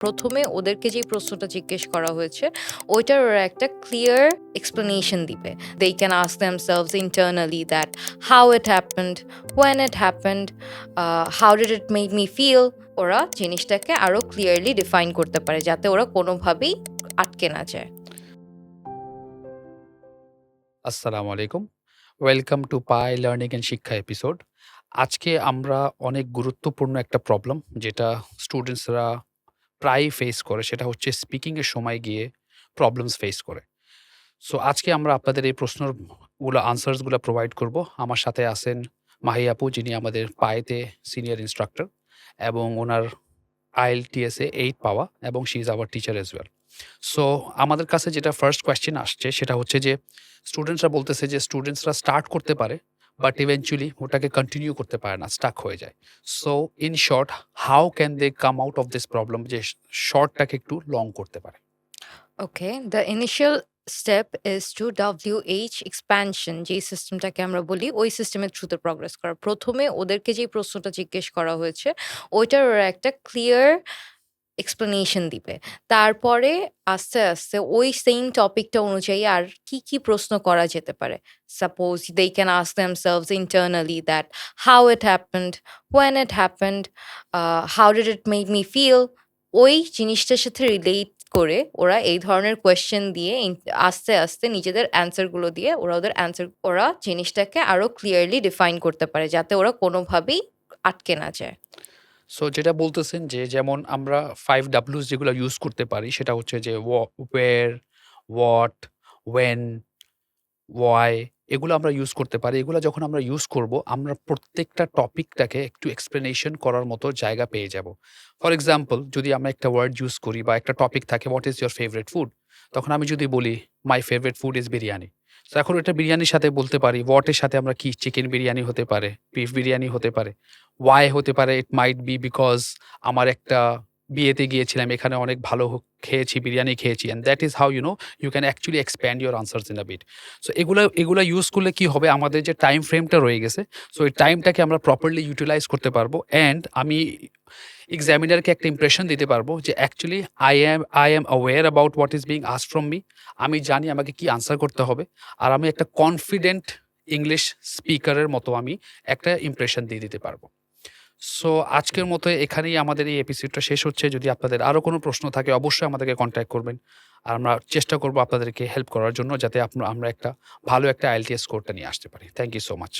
প্রথমে ওদেরকে যেই প্রশ্নটা জিজ্ঞেস করা হয়েছে, ওইটার ওরা একটা ক্লিয়ার এক্সপ্লেনেশন দিবে। They can ask themselves internally that how it happened, when it happened, how did it make me feel. ওরা জিনিসটাকে আরো ক্লিয়ারলি ডিফাইন করতে পারে যাতে ওরা কোনোভাবেই আটকে না যায়। আসসালামু আলাইকুম। Welcome to pi learning and শিক্ষা এপিসোড। আজকে আমরা অনেক গুরুত্বপূর্ণ একটা প্রবলেম যেটা স্টুডেন্টসরা প্রায়ই ফেস করে সেটা হচ্ছে স্পিকিং এর সময় গিয়ে প্রবলেমস ফেস করে। সো আজকে আমরা আপনাদের এই প্রশ্নগুলো আনসারস গুলা প্রোভাইড করব। আমার সাথে আছেন মাহি আপু যিনি আমাদের পাইতে সিনিয়র ইন্সট্রাক্টর এবং উনার IELTS এ 8 পাওয়া এবং she is our teacher as well. So আমাদের কাছে যেটা ফার্স্ট কোয়েশ্চেন আসছে সেটা হচ্ছে যে স্টুডেন্টসরা বলতেছে যে স্টুডেন্টসরা স্টার্ট করতে পারে বাট ইভেনচুয়ালি ওটাকে কন্টিনিউ করতে পারে না, স্টাক হয়ে যায়। So in short, how can they come out of this problem যে শর্টটাকে একটু লং করতে পারে? Okay, the initial step is to WH expansion যেই সিস্টেমটাকে আমরা বলি, ওই সিস্টেমের থ্রুতে প্রগ্রেস করা। প্রথমে ওদেরকে যেই প্রশ্নটা জিজ্ঞেস করা হয়েছে, ওইটার ওরা একটা ক্লিয়ার এক্সপ্লেনেশন দিবে। তারপরে আস্তে, আস্তে ওই সেইম টপিকটা অনুযায়ী আর কি প্রশ্ন করা যেতে পারে। Suppose they can ask themselves internally that how it happened, when it happened, how did it make me feel. ওই জিনিসটার সাথে রিলেট করে ওরা এই ধরনের কোয়েশ্চেন দিয়ে আস্তে, আস্তে নিজেদের অ্যান্সার গুলো দিয়ে ওরা জিনিসটাকে আরো ক্লিয়ারলি ডিফাইন করতে পারে যাতে ওরা কোনোভাবেই আটকে না যায়। সো যেটা বলতেছেন যে যেমন আমরা 5 Ws যেগুলো ইউজ করতে পারি সেটা হচ্ছে যে where, what, when, why এগুলো আমরা ইউজ করতে পারি। এগুলো যখন আমরা ইউজ করব, আমরা প্রত্যেকটা টপিকটাকে একটু এক্সপ্লেনেশন করার মতো জায়গা পেয়ে যাব। ফর এক্সাম্পল, যদি আমরা একটা ওয়ার্ড ইউজ করি বা একটা টপিক থাকে, what is your favourite food? তখন আমি যদি বলি, my favourite food is biryani. তো এখন এটা বিরিয়ানির সাথে বলতে পারি, হোয়াট এর সাথে আমরা কি চিকেন বিরিয়ানি হতে পারে, বিফ বিরিয়ানি হতে পারে। ওয়াই হতে পারে, ইট মাইট বি বিকজ আমার একটা বিয়েতে গিয়েছিলাম, এখানে অনেক ভালো খেয়েছি, বিরিয়ানি খেয়েছি। And that is how you can actually expand your answers in a bit. So এগুলা ইউজ করলে কি হবে, আমাদের যে টাইম ফ্রেমটা রয়ে গেছে, সো এই টাইমটাকে আমরা প্রপারলি ইউটিলাইজ করতে পারবো। অ্যান্ড আমি এক্সামিনারকে একটা ইমপ্রেশন দিতে পারবো যে actually I am aware about what is being asked from me. আমি জানি আমাকে কি আনসার করতে হবে। আর আমি একটা কনফিডেন্ট ইংলিশ স্পিকারের মতো আমি একটা ইমপ্রেশন দিয়ে দিতে পারবো। সো আজকের মতো এখানেই আমাদের এই এপিসোডটা শেষ হচ্ছে। যদি আপনাদের আরো কোনো প্রশ্ন থাকে অবশ্যই আমাদেরকে কনট্যাক্ট করবেন। আর আমরা চেষ্টা করব আপনাদেরকে হেল্প করার জন্য যাতে আমরা একটা ভালো একটা IELTS স্কোরটা নিয়ে আসতে পারি। Thank you so much.